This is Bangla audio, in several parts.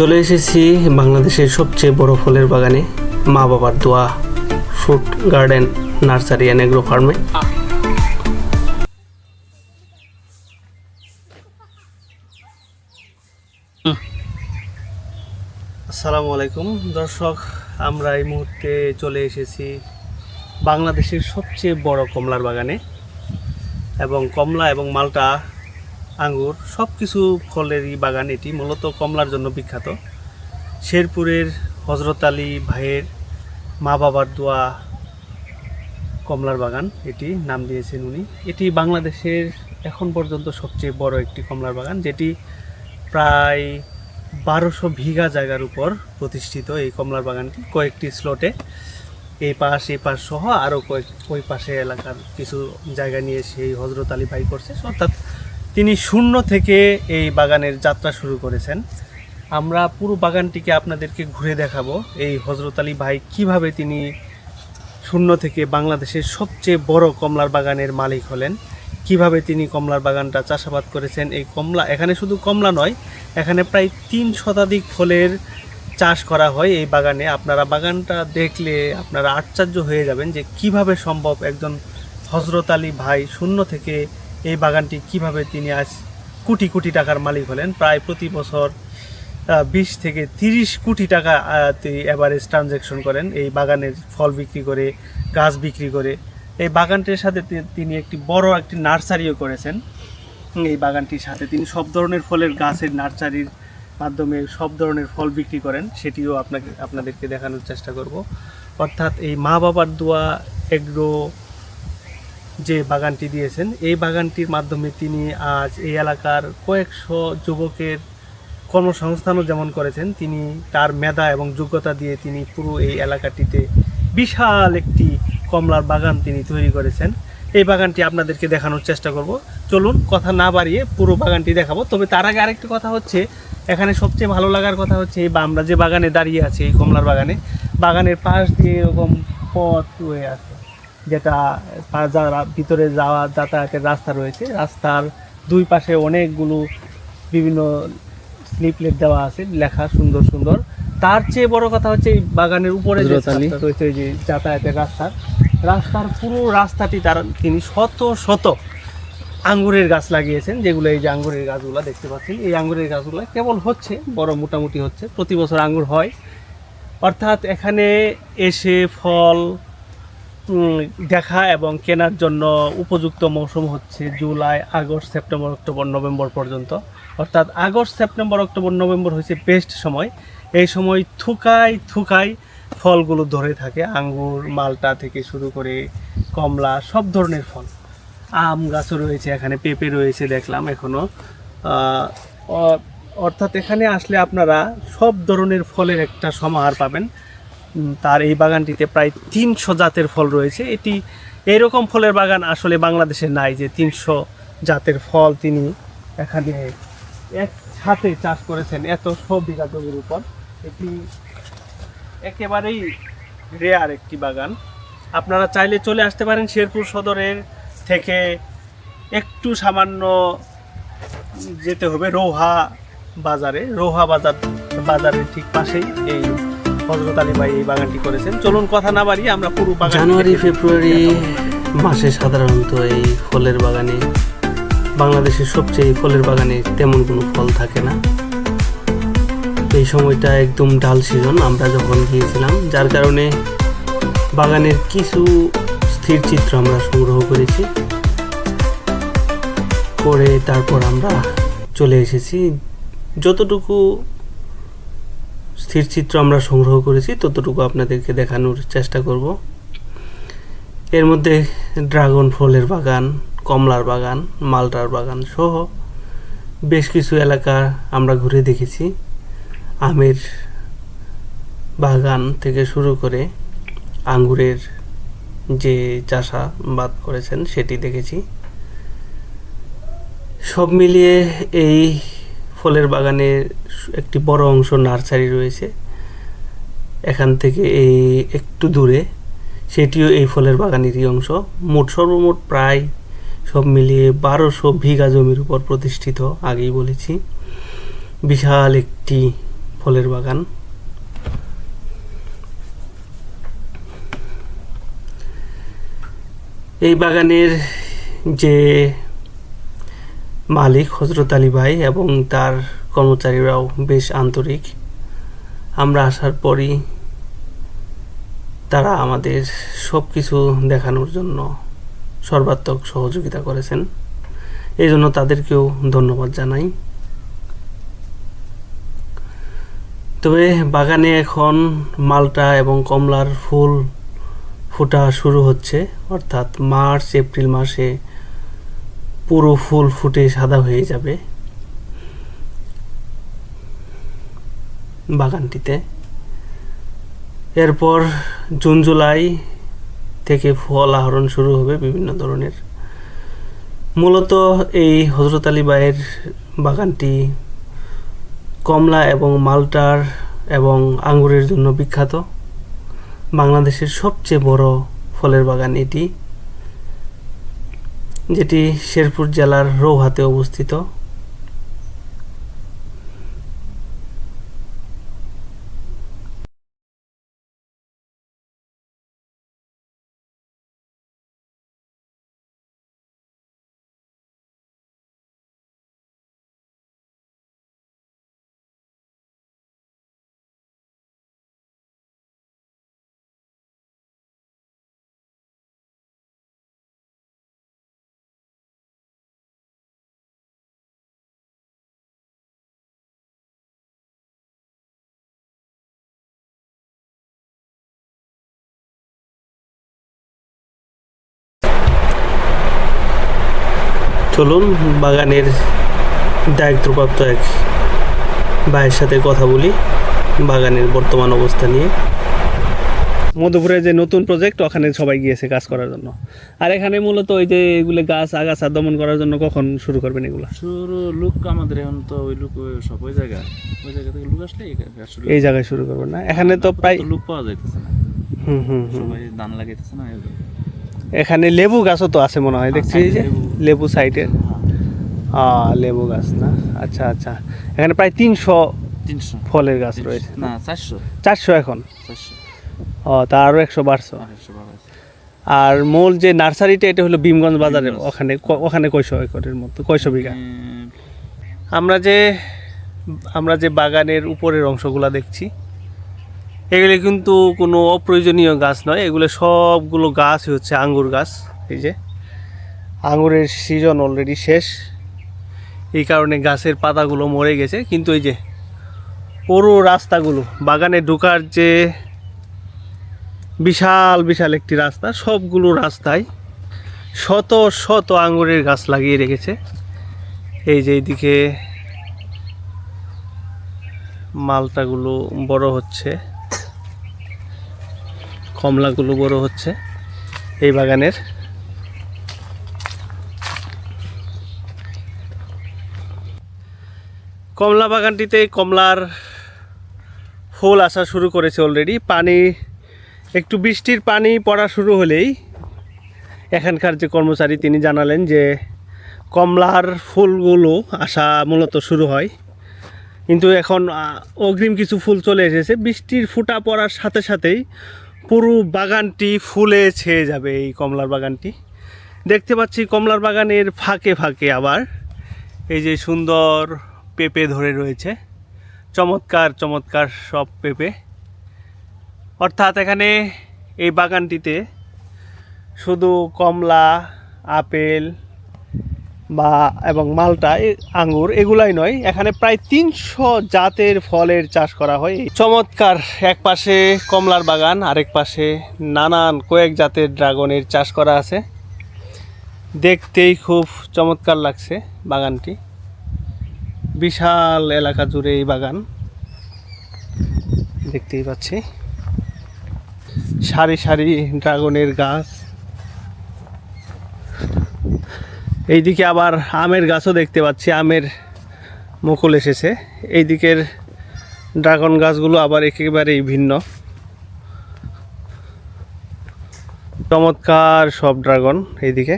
চলে এসেছি বাংলাদেশের সবচেয়ে বড় ফলের বাগানে, মা বাবার দোয়া fruit garden nursery and agro ফার্মে। আসসালামু আলাইকুম দর্শক, আমরা এই মুহূর্তে চলে এসেছি বাংলাদেশের সবচেয়ে বড় কমলার বাগানে। এবং কমলা এবং মাল্টা, আঙ্গুর সব কিছু ফলেরই বাগান। এটি মূলত কমলার জন্য বিখ্যাত। শেরপুরের হজরত আলী ভাইয়ের মা বাবার দোয়া কমলার বাগান, এটি নাম দিয়েছেন উনি। এটি বাংলাদেশের এখন পর্যন্ত সবচেয়ে বড় একটি কমলার বাগান, যেটি প্রায় 1200 বিঘা জায়গার উপর প্রতিষ্ঠিত। এই কমলার বাগানটি কয়েকটি স্লটে, এই পাশ সহ আরও ওই পাশে এলাকার কিছু জায়গা নিয়ে সেই হজরত আলী ভাই করছে। অর্থাৎ তিনি শূন্য থেকে এই বাগানের যাত্রা শুরু করেছেন। আমরা পুরো বাগানটিকে আপনাদেরকে ঘুরে দেখাবো। এই হজরত আলী ভাই কিভাবে তিনি শূন্য থেকে বাংলাদেশের সবচেয়ে বড় কমলার বাগানের মালিক হলেন, কিভাবে তিনি কমলার বাগানটা চাষাবাদ করেছেন। এই কমলা, এখানে শুধু কমলা নয়, এখানে প্রায় 3 শতাধিক ফলের চাষ করা হয় এই বাগানে। আপনারা বাগানটা দেখলে আপনারা আশ্চর্য হয়ে যাবেন যে কিভাবে সম্ভব একজন হজরত আলী ভাই শূন্য থেকে এই বাগানটি কিভাবে তিনি আজ কোটি কোটি টাকার মালিক হলেন। প্রায় প্রতি বছর 20 থেকে 30 কোটি টাকা এভারেজ ট্রানজ্যাকশন করেন এই বাগানের ফল বিক্রি করে, গাছ বিক্রি করে। এই বাগানটির সাথে তিনি একটি বড় একটি নার্সারিও করেছেন। এই বাগানটির সাথে তিনি সব ধরনের ফলের গাছের নার্সারির মাধ্যমে সব ধরনের ফল বিক্রি করেন, সেটিও আপনাদেরকে দেখানোর চেষ্টা করব। অর্থাৎ এই মা বাবার দোয়া এগ্রো যে বাগানটি দিয়েছেন, এই বাগানটির মাধ্যমে তিনি আজ এই এলাকার কয়েকশো যুবকের কর্মসংস্থানও যেমন করেছেন, তিনি তার মেধা এবং যোগ্যতা দিয়ে তিনি পুরো এই এলাকাটিতে বিশাল একটি কমলার বাগান তিনি তৈরি করেছেন। এই বাগানটি আপনাদেরকে দেখানোর চেষ্টা করব। চলুন, কথা না বাড়িয়ে পুরো বাগানটি দেখাবো। তবে তার আগে আরেকটি কথা হচ্ছে, এখানে সবচেয়ে ভালো লাগার কথা হচ্ছে এই আমরা যে বাগানে দাঁড়িয়ে আছি, এই কমলার বাগানের পাশ দিয়ে এরকম পথ হয়ে আছে, যেটা যারা ভিতরে যাওয়া যাতায়াতের রাস্তা রয়েছে। রাস্তার দুই পাশে অনেকগুলো বিভিন্ন স্লিপলেট দেওয়া আছে, লেখা সুন্দর সুন্দর। তার চেয়ে বড় কথা হচ্ছে এই বাগানের উপরে যে রাস্তা রয়েছে, যে যাতায়াতের রাস্তার পুরো রাস্তাটি তিনি শত শত আঙ্গুরের গাছ লাগিয়েছেন, যেগুলো এই যে আঙ্গুরের গাছগুলো দেখতে পাচ্ছেন। এই আঙ্গুরের গাছগুলো কেবল হচ্ছে বড়, মোটামুটি হচ্ছে, প্রতি বছর আঙ্গুর হয়। অর্থাৎ এখানে এসে ফল দেখা এবং কেনার জন্য উপযুক্ত মৌসুম হচ্ছে July, August, September, October, November পর্যন্ত। অর্থাৎ আগস্ট, সেপ্টেম্বর, অক্টোবর, নভেম্বর হচ্ছে বেস্ট সময়। এই সময় থুকায় ফলগুলো ধরে থাকে, আঙ্গুর, মাল্টা থেকে শুরু করে কমলা, সব ধরনের ফল। আম গাছও রয়েছে এখানে, পেঁপে রয়েছে দেখলাম এখনও। অর্থাৎ এখানে আসলে আপনারা সব ধরনের ফলের একটা সমাহার পাবেন। তার এই বাগানটিতে প্রায় 300 জাতের ফল রয়েছে। এটি এইরকম ফলের বাগান আসলে বাংলাদেশে নাই যে 300 জাতের ফল তিনি এখানে একসাথে চাষ করেছেন এত 100 বিঘা জমির উপর। এটি একেবারেই রেয়ার একটি বাগান। আপনারা চাইলে চলে আসতে পারেন শেরপুর সদরের থেকে একটু সামান্য যেতে হবে রৌহা বাজারের ঠিক পাশেই এই হজরত আলী ভাই এই বাগানটি করেছেন। চলুন, কথা না বাড়িয়ে আমরা পুরো বাগান। জানুয়ারি ফেব্রুয়ারি মাসে সাধারণত এই ফলের বাগানে, বাংলাদেশের সবচেয়ে ফলের বাগানে তেমন কোনো ফল থাকে না। এই সময়টা একদম ডাল সিজন আমরা যখন গিয়েছিলাম, যার কারণে বাগানের কিছু স্থির চিত্র আমরা সংগ্রহ করেছি, করে তারপর আমরা চলে এসেছি। যতটুকু স্থির চিত্র আমরা সংগ্রহ করেছি ততটুকু আপনাদেরকে দেখানোর চেষ্টা করব। এর মধ্যে ড্রাগন ফলের বাগান, কমলার বাগান, মাল্টার বাগান সহ বেশ কিছু এলাকা আমরা ঘুরে দেখেছি। আমের বাগান থেকে শুরু করে আঙ্গুরের যে চাষাবাদ করেছেন সেটি দেখেছি। সব মিলিয়ে এই ফলের বাগানের একটি বড় অংশ নার্সারি রয়েছে। এখান থেকে এই একটু দূরে সেটিও এই ফলের বাগানেরই অংশ। সর্বমোট প্রায় সব মিলিয়ে 1200 বিঘা জমির উপর প্রতিষ্ঠিত। আগেই বলেছি, বিশাল একটি ফলের বাগান। এই বাগানের যে মালিক হযরত আলী ভাই এবং তার কর্মচারীরাও বেশ আন্তরিক। আমরা আসার পরই তারা আমাদের সব কিছু দেখানোর জন্য সর্বাত্মক সহযোগিতা করেছেন, এই জন্য তাদেরকেও ধন্যবাদ জানাই। তবে বাগানে এখন মালটা এবং কমলার ফুল ফোটা শুরু হচ্ছে, অর্থাৎ মার্চ এপ্রিল মাসে পুরো ফুল ফুটে সাদা হয়ে যাবে বাগানটিতে। এরপর জুন জুলাই থেকে ফল আহরণ শুরু হবে বিভিন্ন ধরনের। মূলত এই হযরত আলী ভাইয়ের বাগানটি কমলা এবং মালটার এবং আঙ্গুরের জন্য বিখ্যাত। বাংলাদেশের সবচেয়ে বড় ফলের বাগান এটি, যেটি শেরপুর জেলার রৌহাতে অবস্থিত। চলুন বাগানের দায়িত্বপ্রাপ্ত এক ভাইয়ের সাথে কথা বলি বাগানের বর্তমান অবস্থা নিয়ে। মধুপুরে যে নতুন প্রজেক্ট, ওখানে সবাই গিয়েছে কাজ করার জন্য। আর এখানে মূলত ওই যে এগুলো গাছ আগাছা দমন করার জন্য কখন শুরু করবেন এগুলো? শুরু লোক আমাদের এখন তো ওই লোক সব ওই জায়গা থেকে লোক আসলে এই জায়গায় শুরু করবেন না? এখানে তো প্রায় লোক পাওয়া যাইতেছে না। সবাই ধান লাগাইতেছে না। এখানে লেবু গাছও তো আছে মনে হয়, দেখছি এই যে লেবু সাইডে। লেবু গাছ না? আচ্ছা আচ্ছা। এখানে প্রায় 300 ফলের গাছ রয়েছে না? 400 এখন। 400। তা আরো 100 বাড়ছে। আর মূল যে নার্সারিটা, এটা হলো ভীমগঞ্জ বাজারে। ওখানে কয়শো একরের মতো, কয়শো বিঘা? আমরা যে বাগানের উপরের অংশগুলা দেখছি, এগুলো কিন্তু কোনো অপ্রয়োজনীয় গাছ নয়। এগুলো সবগুলো গাছ হচ্ছে আঙ্গুর গাছ। এই যে আঙ্গুরের সিজন অলরেডি শেষ, এই কারণে গাছের পাতাগুলো মরে গেছে। কিন্তু এই যে পুরো রাস্তাগুলো, বাগানে ঢোকার যে বিশাল বিশাল একটি রাস্তা, সবগুলো রাস্তায় শত শত আঙ্গুরের গাছ লাগিয়ে রেখেছে। এই যে এইদিকে মালটাগুলো বড় হচ্ছে, কমলাগুলো বড় হচ্ছে এই বাগানের। কমলা বাগানটিতে কমলার ফুল আসা শুরু করেছে অলরেডি। পানি একটু বৃষ্টির পানি পড়া শুরু হলেই এখানকার যে কর্মচারী তিনি জানালেন যে কমলার ফুলগুলো আসা মূলত শুরু হয়। কিন্তু এখন অগ্রিম কিছু ফুল চলে এসেছে। বৃষ্টির ফোঁটা পড়ার সাথে সাথেই পুরো বাগানটি ফুলে ছেয়ে যাবে। এই কমলার বাগানটি দেখতে পাচ্ছি, কমলার বাগানের ফাঁকে ফাঁকে আবার এই যে সুন্দর পেঁপে ধরে রয়েছে, চমৎকার চমৎকার সব পেঁপে। অর্থাৎ এখানে এই বাগানটিতে শুধু কমলা, আপেল এবং মালটা, আঙ্গুর এগুলাই নয়, এখানে প্রায় 300 জাতের ফলের চাষ করা হয়। চমৎকার, এক পাশে কমলার বাগান, আরেক পাশে নানান কয়েক জাতের ড্রাগনের চাষ করা আছে। দেখতেই খুব চমৎকার লাগছে বাগানটি। বিশাল এলাকা জুড়ে এই বাগান দেখতেই পাচ্ছি, সারি সারি ড্রাগনের গাছ। এইদিকে আবার আমের গাছও দেখতে পাচ্ছি, আমের মুকুল এসেছে। এই দিকের ড্রাগন গাছগুলো আবার একেবারেই ভিন্ন, চমৎকার সব ড্রাগন। এইদিকে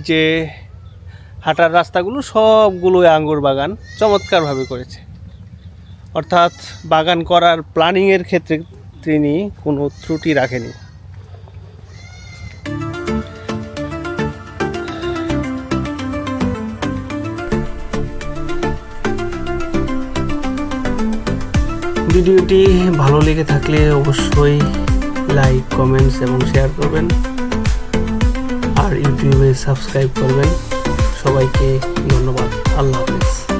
যে হাঁটার রাস্তাগুলো সবগুলো আঙ্গুর বাগান চমৎকারভাবে করেছে। অর্থাৎ বাগান করার প্ল্যানিংয়ের ক্ষেত্রে তিনি কোনো ত্রুটি রাখেনি। ভিডিওটি ভালো লেগে থাকলে অবশ্যই লাইক, কমেন্টস এবং শেয়ার করবেন, আর ইউটিউবে সাবস্ক্রাইব করবেন। সবাইকে ধন্যবাদ। আল্লাহ হাফেজ।